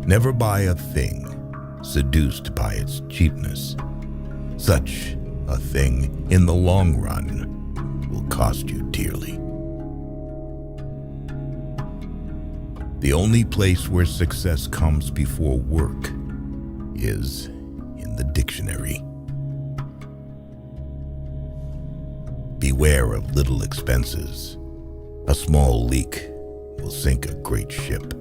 Never buy a thing seduced by its cheapness. Such a thing, in the long run, will cost you dearly. The only place where success comes before work is in the dictionary. Beware of little expenses. A small leak will sink a great ship.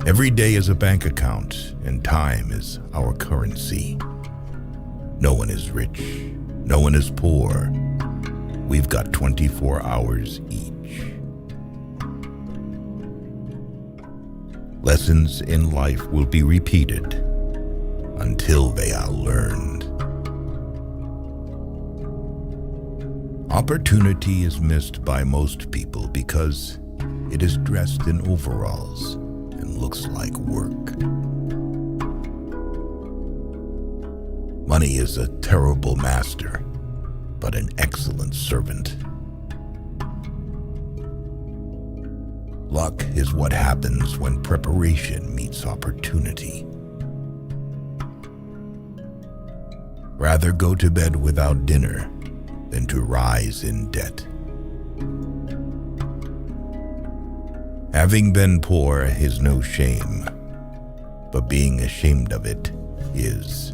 Every day is a bank account, and time is our currency. No one is rich. No one is poor. We've got 24 hours each. Lessons in life will be repeated until they are learned. Opportunity is missed by most people because it is dressed in overalls and looks like work. Money is a terrible master, but an excellent servant. Luck is what happens when preparation meets opportunity. Rather go to bed without dinner than to rise in debt. Having been poor is no shame, but being ashamed of it is.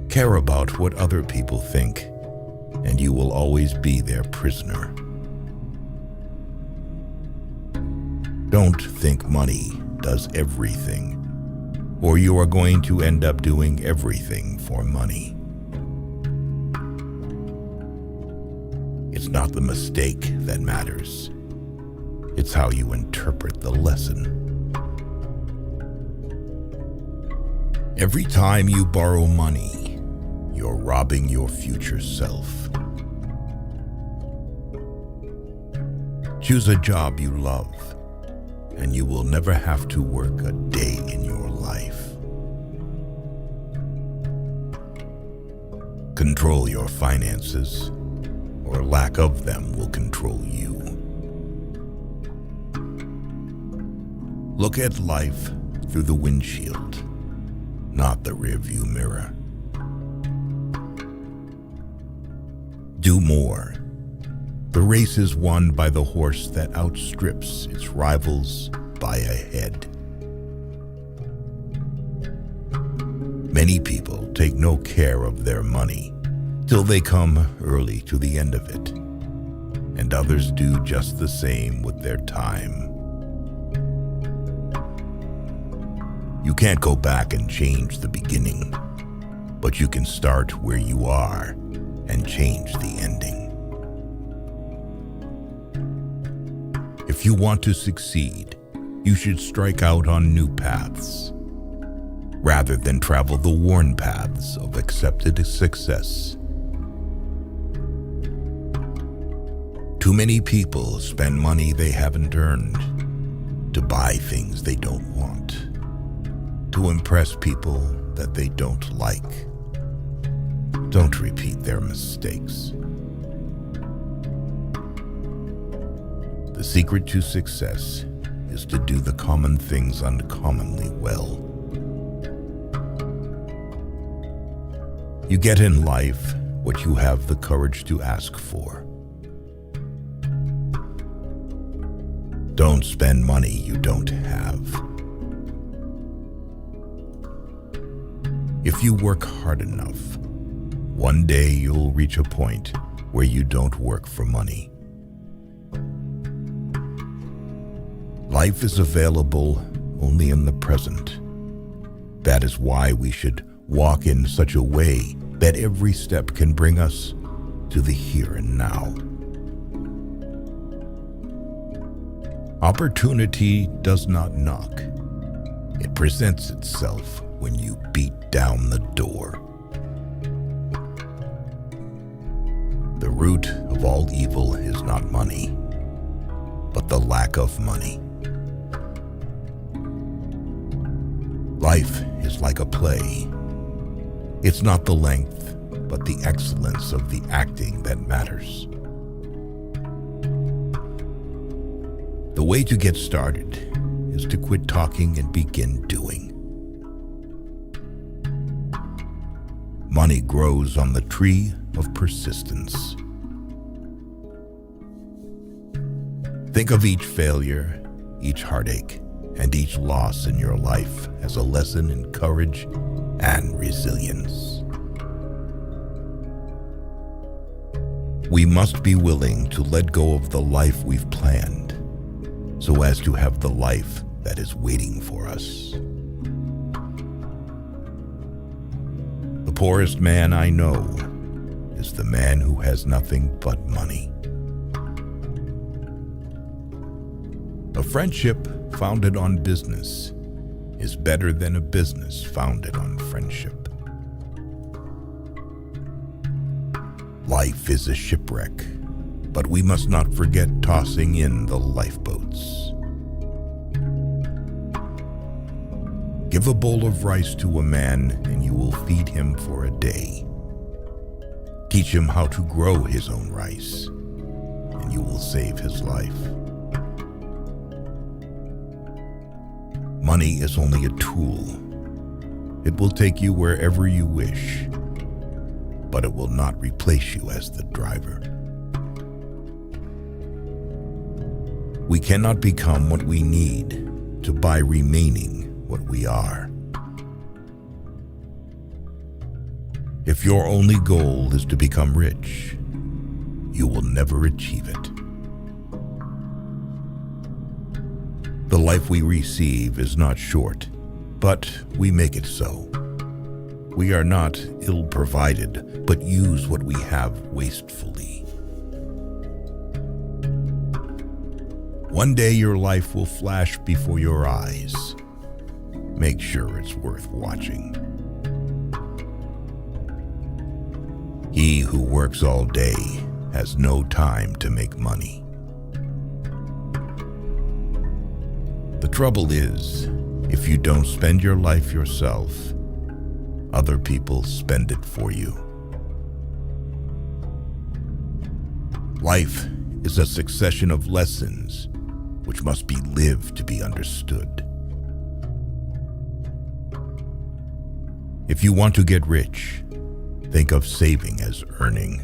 Care about what other people think, and you will always be their prisoner. Don't think money does everything, or you are going to end up doing everything for money. It's not the mistake that matters. It's how you interpret the lesson. Every time you borrow money, you're robbing your future self. Choose a job you love, and you will never have to work a day in your life. Control your finances, or lack of them will control you. Look at life through the windshield, not the rearview mirror. Do more. The race is won by the horse that outstrips its rivals by a head. Many people take no care of their money till they come early to the end of it, and others do just the same with their time. You can't go back and change the beginning, but you can start where you are and change the ending. If you want to succeed, you should strike out on new paths, rather than travel the worn paths of accepted success. Too many people spend money they haven't earned to buy things they don't want, to impress people that they don't like. Don't repeat their mistakes. The secret to success is to do the common things uncommonly well. You get in life what you have the courage to ask for. Don't spend money you don't have. If you work hard enough, one day you'll reach a point where you don't work for money. Life is available only in the present. That is why we should walk in such a way that every step can bring us to the here and now. Opportunity does not knock. It presents itself when you beat down the door. The root of all evil is not money, but the lack of money. Life is like a play. It's not the length, but the excellence of the acting that matters. The way to get started is to quit talking and begin doing. Money grows on the tree of persistence. Think of each failure, each heartache, and each loss in your life as a lesson in courage and resilience. We must be willing to let go of the life we've planned so as to have the life that is waiting for us. The poorest man I know is the man who has nothing but money. A friendship founded on business is better than a business founded on friendship. Life is a shipwreck, but we must not forget tossing in the lifeboats. Give a bowl of rice to a man and you will feed him for a day. Teach him how to grow his own rice and you will save his life. Money is only a tool. It will take you wherever you wish, but it will not replace you as the driver. We cannot become what we need to buy remaining what we are. If your only goal is to become rich, you will never achieve it. The life we receive is not short, but we make it so. We are not ill-provided, but use what we have wastefully. One day your life will flash before your eyes. Make sure it's worth watching. He who works all day has no time to make money. The trouble is, if you don't spend your life yourself, other people spend it for you. Life is a succession of lessons which must be lived to be understood. If you want to get rich, think of saving as earning.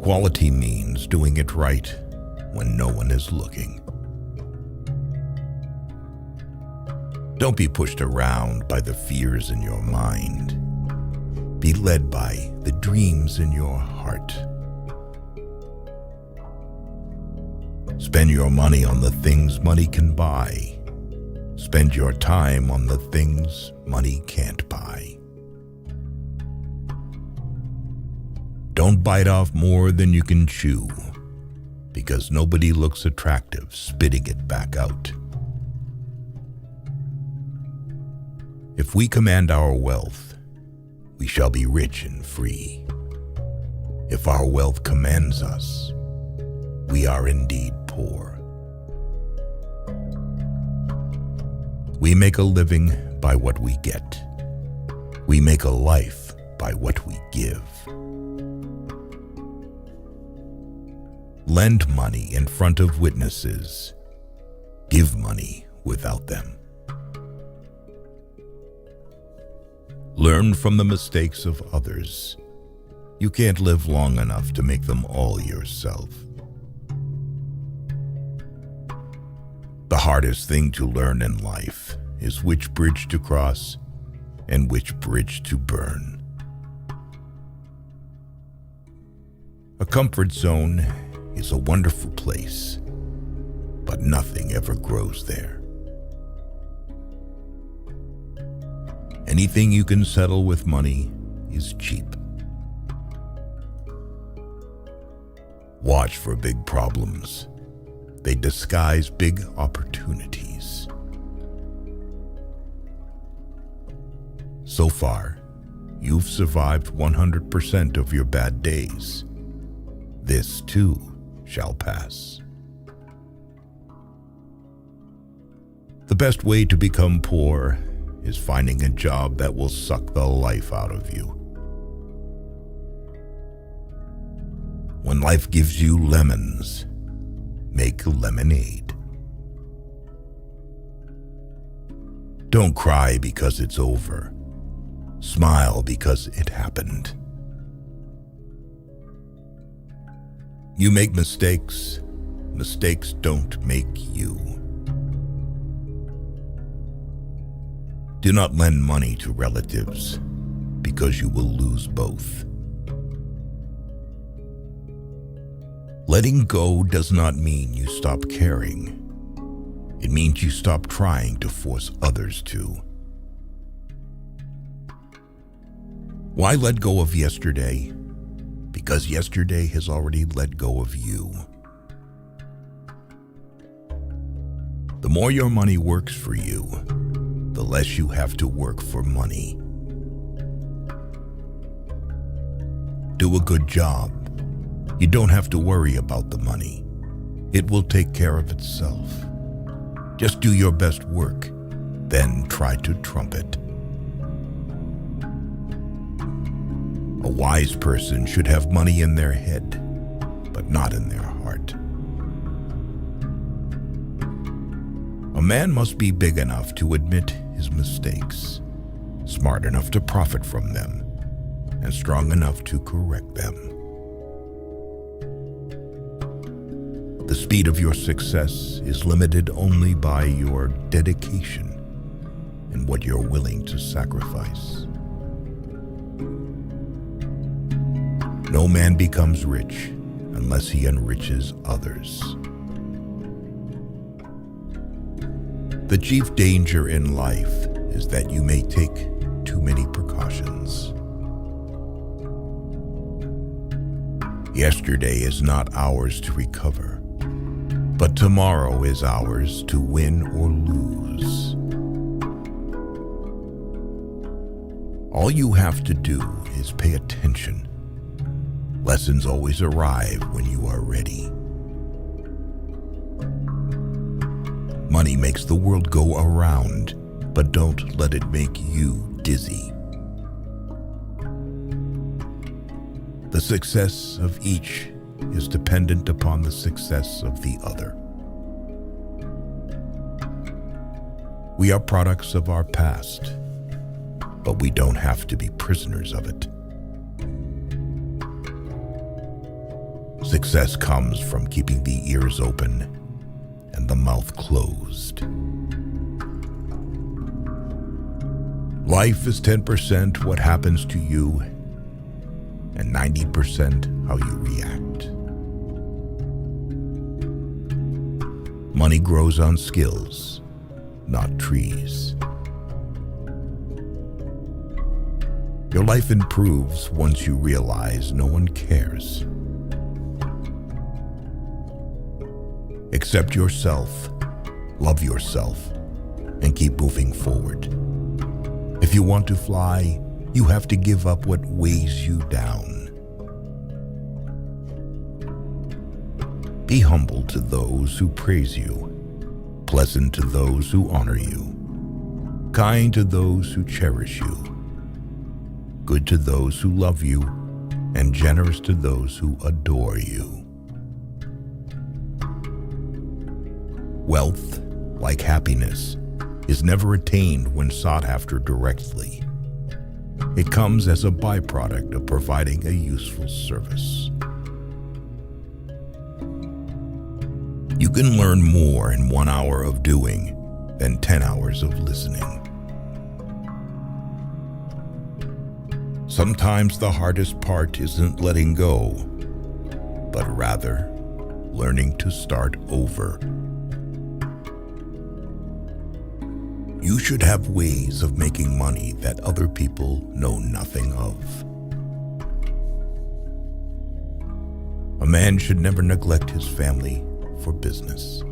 Quality means doing it right when no one is looking. Don't be pushed around by the fears in your mind. Be led by the dreams in your heart. Spend your money on the things money can buy. Spend your time on the things money can't buy. Don't bite off more than you can chew, because nobody looks attractive spitting it back out. If we command our wealth, we shall be rich and free. If our wealth commands us, we are indeed poor. We make a living by what we get. We make a life by what we give. Lend money in front of witnesses. Give money without them. Learn from the mistakes of others. You can't live long enough to make them all yourself. The hardest thing to learn in life is which bridge to cross and which bridge to burn. A comfort zone is a wonderful place, but nothing ever grows there. Anything you can settle with money is cheap. Watch for big problems. They disguise big opportunities. So far, you've survived 100% of your bad days. This too shall pass. The best way to become poor is finding a job that will suck the life out of you. When life gives you lemons, make lemonade. Don't cry because it's over. Smile because it happened. You make mistakes. Mistakes don't make you. Do not lend money to relatives because you will lose both. Letting go does not mean you stop caring. It means you stop trying to force others to. Why let go of yesterday? Because yesterday has already let go of you. The more your money works for you, the less you have to work for money. Do a good job. You don't have to worry about the money. It will take care of itself. Just do your best work, then try to trump it. A wise person should have money in their head, but not in their heart. A man must be big enough to admit his mistakes, smart enough to profit from them, and strong enough to correct them. The speed of your success is limited only by your dedication and what you're willing to sacrifice. No man becomes rich unless he enriches others. The chief danger in life is that you may take too many precautions. Yesterday is not ours to recover, but tomorrow is ours to win or lose. All you have to do is pay attention. Lessons always arrive when you are ready. Money makes the world go around, but don't let it make you dizzy. The success of each is dependent upon the success of the other. We are products of our past, but we don't have to be prisoners of it. Success comes from keeping the ears open and the mouth closed. Life is 10% what happens to you and 90% how you react. Money grows on skills, not trees. Your life improves once you realize no one cares. Accept yourself, love yourself, and keep moving forward. If you want to fly, you have to give up what weighs you down. Be humble to those who praise you, pleasant to those who honor you, kind to those who cherish you, good to those who love you, and generous to those who adore you. Wealth, like happiness, is never attained when sought after directly. It comes as a byproduct of providing a useful service. You can learn more in 1 hour of doing than 10 hours of listening. Sometimes the hardest part isn't letting go, but rather learning to start over. You should have ways of making money that other people know nothing of. A man should never neglect his family for business.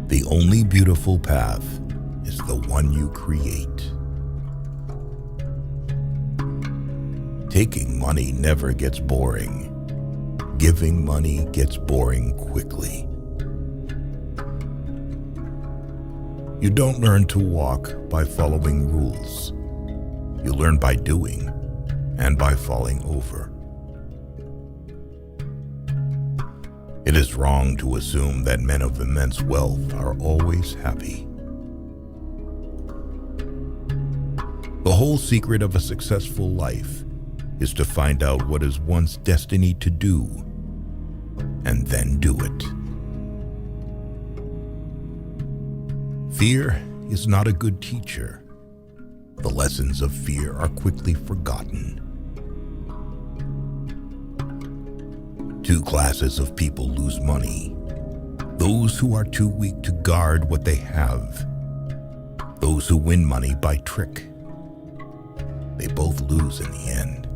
The only beautiful path is the one you create. Taking money never gets boring. Giving money gets boring quickly. You don't learn to walk by following rules. You learn by doing. and by falling over. It is wrong to assume that men of immense wealth are always happy. The whole secret of a successful life is to find out what is one's destiny to do, and then do it. Fear is not a good teacher. The lessons of fear are quickly forgotten. Two classes of people lose money: those who are too weak to guard what they have, those who win money by trick. They both lose in the end.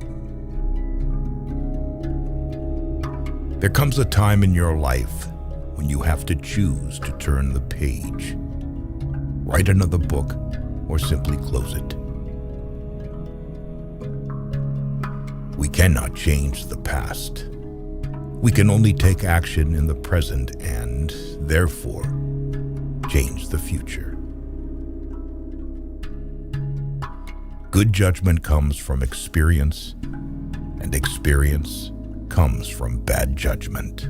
There comes a time in your life when you have to choose to turn the page, write another book, or simply close it. We cannot change the past. We can only take action in the present and, therefore, change the future. Good judgment comes from experience, and experience comes from bad judgment.